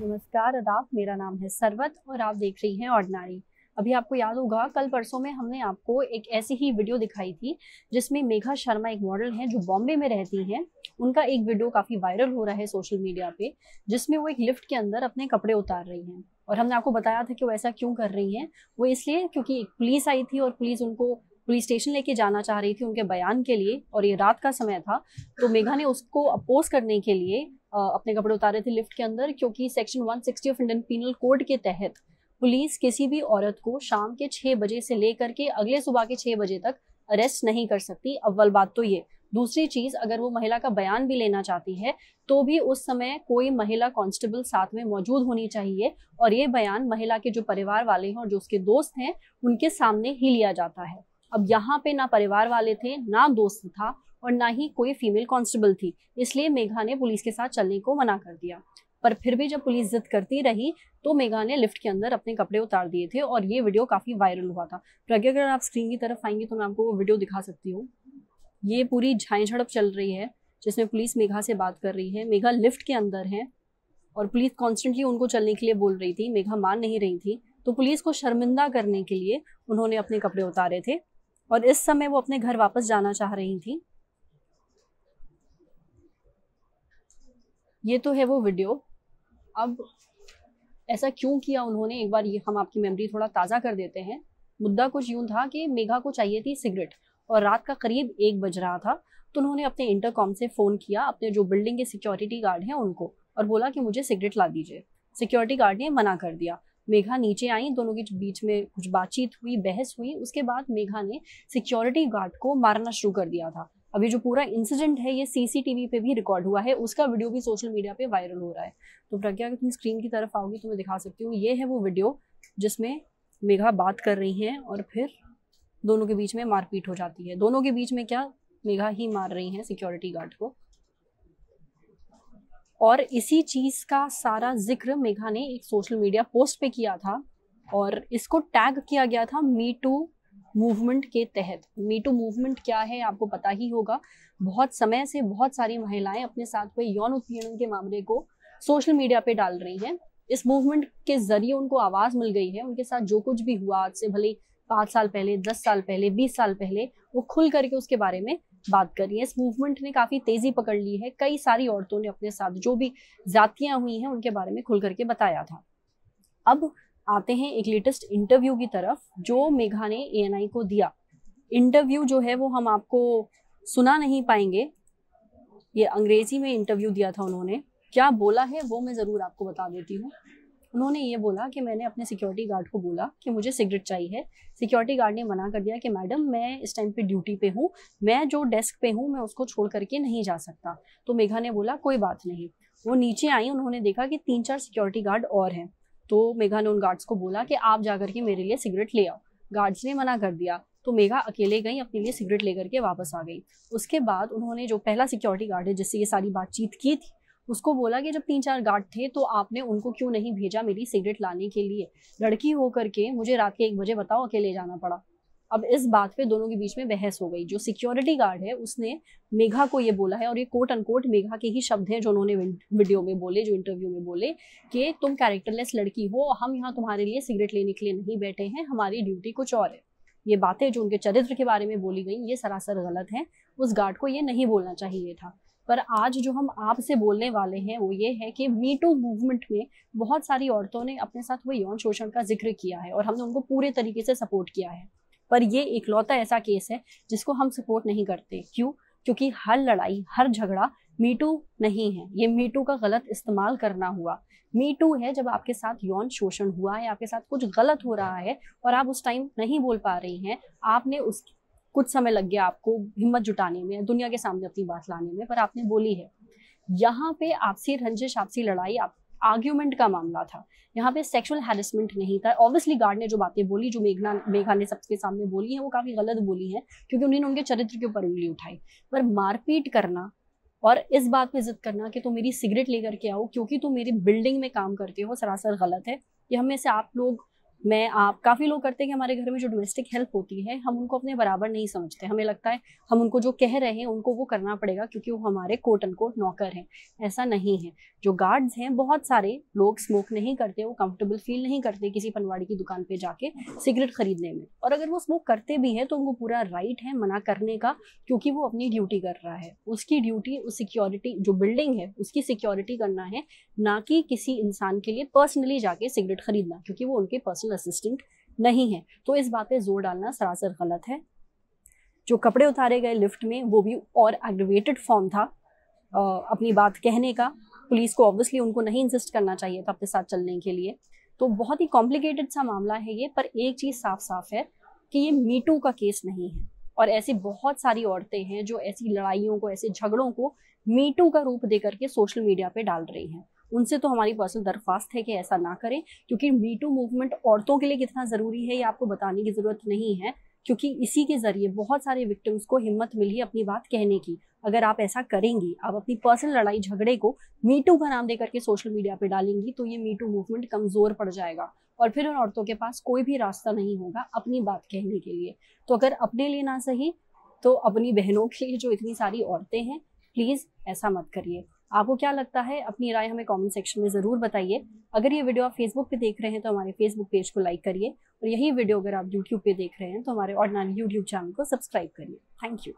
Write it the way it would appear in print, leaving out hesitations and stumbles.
नमस्कार आदाब, मेरा नाम है सरवत और आप देख रही हैं ऑर्डिनरी। अभी आपको याद होगा कल परसों में हमने आपको एक ऐसी ही वीडियो दिखाई थी जिसमें मेघा शर्मा एक मॉडल हैं जो बॉम्बे में रहती हैं। उनका एक वीडियो काफ़ी वायरल हो रहा है सोशल मीडिया पे, जिसमें वो एक लिफ्ट के अंदर अपने कपड़े उतार रही हैं। और हमने आपको बताया था कि वो ऐसा क्यों कर रही हैं। वो इसलिए क्योंकि एक पुलिस आई थी और पुलिस उनको पुलिस स्टेशन लेके जाना चाह रही थी उनके बयान के लिए, और ये रात का समय था। तो मेघा ने उसको अपोज करने के लिए अपने कपड़े उतारे थे लिफ्ट के अंदर, क्योंकि section 160 of Indian penal code के तहत पुलिस किसी भी औरत को शाम के 6 बजे से लेकर के अगले सुबह के 6 बजे तक अरेस्ट नहीं कर सकती। अव्वल बात तो ये। दूसरी चीज, अगर वो महिला का बयान भी लेना चाहती है तो भी उस समय कोई महिला कांस्टेबल साथ में मौजूद होनी चाहिए, और ये बयान महिला के जो परिवार वाले हैं और जो उसके दोस्त हैं उनके सामने ही लिया जाता है। अब यहाँ पे ना परिवार वाले थे, ना दोस्त था, और ना ही कोई फीमेल कांस्टेबल थी, इसलिए मेघा ने पुलिस के साथ चलने को मना कर दिया। पर फिर भी जब पुलिस जिद करती रही तो मेघा ने लिफ्ट के अंदर अपने कपड़े उतार दिए थे, और ये वीडियो काफी वायरल हुआ था। प्रज्ञा, अगर आप स्क्रीन की तरफ आएंगे तो मैं आपको वो वीडियो दिखा सकती हूँ। ये पूरी झाई झड़प चल रही है जिसमें पुलिस मेघा से बात कर रही है। मेघा लिफ्ट के अंदर है और पुलिस कॉन्स्टेंटली उनको चलने के लिए बोल रही थी, मेघा मान नहीं रही थी। तो पुलिस को शर्मिंदा करने के लिए उन्होंने अपने कपड़े उतारे थे, और इस समय वो अपने घर वापस जाना चाह रही थी। ये तो है वो वीडियो। अब ऐसा क्यों किया उन्होंने, एक बार ये हम आपकी मेमोरी थोड़ा ताज़ा कर देते हैं। मुद्दा कुछ यूं था कि मेघा को चाहिए थी सिगरेट, और रात का करीब 1 बज रहा था। तो उन्होंने अपने इंटरकॉम से फ़ोन किया अपने जो बिल्डिंग के सिक्योरिटी गार्ड हैं उनको, और बोला कि मुझे सिगरेट ला दीजिए। सिक्योरिटी गार्ड ने मना कर दिया। मेघा नीचे आई, दोनों के बीच में कुछ बातचीत हुई, बहस हुई। उसके बाद मेघा ने सिक्योरिटी गार्ड को मारना शुरू कर दिया था। अभी जो पूरा इंसिडेंट है ये सीसीटीवी पे भी रिकॉर्ड हुआ है, उसका वीडियो भी सोशल मीडिया पे वायरल हो रहा है। तो प्रज्ञा, अगर तुम स्क्रीन की तरफ आओगी तो मैं दिखा सकती हूँ। ये है वो वीडियो जिसमें मेघा बात कर रही हैं और फिर दोनों के बीच में मारपीट हो जाती है। दोनों के बीच में क्या, मेघा ही मार रही हैं सिक्योरिटी गार्ड को। और इसी चीज का सारा जिक्र मेघा ने एक सोशल मीडिया पोस्ट पे किया था, और इसको टैग किया गया था मी टू मूवमेंट के तहत। मी टू मूवमेंट क्या है आपको पता ही होगा। बहुत समय से बहुत सारी महिलाएं अपने साथ हुए यौन उत्पीड़न के मामले को सोशल मीडिया पे डाल रही हैं। इस मूवमेंट के जरिए उनको आवाज मिल गई है। उनके साथ जो कुछ भी हुआ, आज से भले 5 साल पहले, 10 साल पहले, 20 साल पहले, वो खुल करके उसके बारे में बात करी है। इस मूवमेंट ने काफी तेजी पकड़ ली है। कई सारी औरतों ने अपने साथ जो भी ज्यादतियां हुई हैं उनके बारे में खुल करके बताया था। अब आते हैं एक लेटेस्ट इंटरव्यू की तरफ जो मेघा ने एएनआई को दिया। इंटरव्यू जो है वो हम आपको सुना नहीं पाएंगे। ये अंग्रेजी में इंटरव्यू दिया था उन्होंने। क्या बोला है वो मैं जरूर आपको बता देती हूँ। उन्होंने ये बोला कि मैंने अपने सिक्योरिटी गार्ड को बोला कि मुझे सिगरेट चाहिए। सिक्योरिटी गार्ड ने मना कर दिया कि मैडम मैं इस टाइम पे ड्यूटी पे हूँ, मैं जो डेस्क पे हूँ मैं उसको छोड़ करके नहीं जा सकता। तो मेघा ने बोला कोई बात नहीं। वो नीचे आई, उन्होंने देखा कि 3-4 सिक्योरिटी गार्ड और हैं। तो मेघा ने उन गार्ड्स को बोला कि आप जा करके मेरे लिए सिगरेट ले आओ। गार्ड्स ने मना कर दिया, तो मेघा अकेले गई, अपने लिए सिगरेट लेकर के वापस आ गई। उसके बाद उन्होंने जो पहला सिक्योरिटी गार्ड है जिससे ये सारी बातचीत की थी उसको बोला कि जब 3-4 गार्ड थे तो आपने उनको क्यों नहीं भेजा मेरी सिगरेट लाने के लिए? लड़की होकर के मुझे रात के 1 बजे बताओ अकेले जाना पड़ा। अब इस बात पे दोनों के बीच में बहस हो गई। जो सिक्योरिटी गार्ड है उसने मेघा को ये बोला है, और ये कोट अनकोट मेघा के ही शब्द हैं जो उन्होंने वीडियो में बोले, जो इंटरव्यू में बोले, कि तुम कैरेक्टरलेस लड़की हो, हम यहाँ तुम्हारे लिए सिगरेट लेने के लिए नहीं बैठे हैं, हमारी ड्यूटी कुछ और है। ये बातें जो उनके चरित्र के बारे में बोली गई ये सरासर गलत है। उस गार्ड को ये नहीं बोलना चाहिए था। पर आज जो हम आपसे बोलने वाले हैं वो ये है कि मी टू मूवमेंट में बहुत सारी औरतों ने अपने साथ हुए यौन शोषण का जिक्र किया है और हमने उनको पूरे तरीके से सपोर्ट किया है। पर ये इकलौता ऐसा केस है जिसको हम सपोर्ट नहीं करते। क्यों? क्योंकि हर लड़ाई, हर झगड़ा मी टू नहीं है। ये मी टू का गलत इस्तेमाल करना हुआ। मी टू है जब आपके साथ यौन शोषण हुआ है, आपके साथ कुछ गलत हो रहा है और आप उस टाइम नहीं बोल पा रही हैं। आपने उस कुछ समय लग गया आपको हिम्मत जुटाने में, दुनिया के सामने अपनी बात लाने में, पर आपने बोली है। यहाँ पे आपसी रंजिश, आपसी लड़ाई, आर्ग्यूमेंट का मामला था। यहाँ पे सेक्सुअल हैरेसमेंट नहीं था। ऑब्वियसली गार्ड ने जो बातें बोली, जो मेघा ने सबके सामने बोली है, वो काफी गलत बोली है क्योंकि उन्होंने उनके चरित्र के ऊपर उंगली उठाई। पर मारपीट करना और इस बात पे जिद करना कि तुम मेरी सिगरेट लेकर के आओ क्योंकि तुम मेरी बिल्डिंग में काम करते हो, सरासर गलत है। ये हमें से आप लोग आप काफ़ी लोग करते हैं कि हमारे घर में जो डोमेस्टिक हेल्प होती है हम उनको अपने बराबर नहीं समझते। हमें लगता है हम उनको जो कह रहे हैं उनको वो करना पड़ेगा क्योंकि वो हमारे कोट अनकोट नौकर हैं। ऐसा नहीं है। जो गार्ड्स हैं, बहुत सारे लोग स्मोक नहीं करते, वो कंफर्टेबल फील नहीं करते किसी पनवाड़ी की दुकान पे जाके सिगरेट खरीदने में। और अगर वो स्मोक करते भी हैं तो उनको पूरा राइट है मना करने का, क्योंकि वो अपनी ड्यूटी कर रहा है। उसकी ड्यूटी उस सिक्योरिटी जो बिल्डिंग है उसकी सिक्योरिटी करना है, ना कि किसी इंसान के लिए पर्सनली जाके सिगरेट खरीदना, क्योंकि वो उनके पर्सनल असिस्टेंट नहीं है। तो इस बात पे जोर डालना सरासर गलत है। जो कपड़े उतारे गए लिफ्ट में वो भी और एग्रीवेटेड फॉर्म था अपनी बात कहने का। पुलिस को ऑब्वियसली उनको नहीं इंसिस्ट करना चाहिए था अपने साथ चलने के लिए। तो बहुत ही कॉम्प्लिकेटेड सा मामला है ये। पर एक चीज साफ साफ है कि ये मीटू का केस नहीं है। और ऐसी बहुत सारी औरतें हैं जो ऐसी लड़ाइयों को, ऐसे झगड़ों को मीटू का रूप दे करके सोशल मीडिया पे डाल रही हैं। उनसे तो हमारी पर्सनल दरख्वास्त है कि ऐसा ना करें, क्योंकि मीटू मूवमेंट औरतों के लिए कितना ज़रूरी है ये आपको बताने की ज़रूरत नहीं है, क्योंकि इसी के ज़रिए बहुत सारे विक्टिम्स को हिम्मत मिली अपनी बात कहने की। अगर आप ऐसा करेंगी, आप अपनी पर्सनल लड़ाई झगड़े को मीटू का नाम दे करके सोशल मीडिया पे डालेंगी, तो ये मीटू मूवमेंट कमज़ोर पड़ जाएगा और फिर उन औरतों के पास कोई भी रास्ता नहीं होगा अपनी बात कहने के लिए। तो अगर अपने लिए ना सही तो अपनी बहनों के लिए जो इतनी सारी औरतें हैं, प्लीज़ ऐसा मत करिए। आपको क्या लगता है? अपनी राय हमें कमेंट सेक्शन में ज़रूर बताइए। अगर ये वीडियो आप फेसबुक पे देख रहे हैं तो हमारे फेसबुक पेज को लाइक करिए, और यही वीडियो अगर आप यूट्यूब पे देख रहे हैं तो हमारे ऑर्डिनरी यूट्यूब चैनल को सब्सक्राइब करिए। Thank you.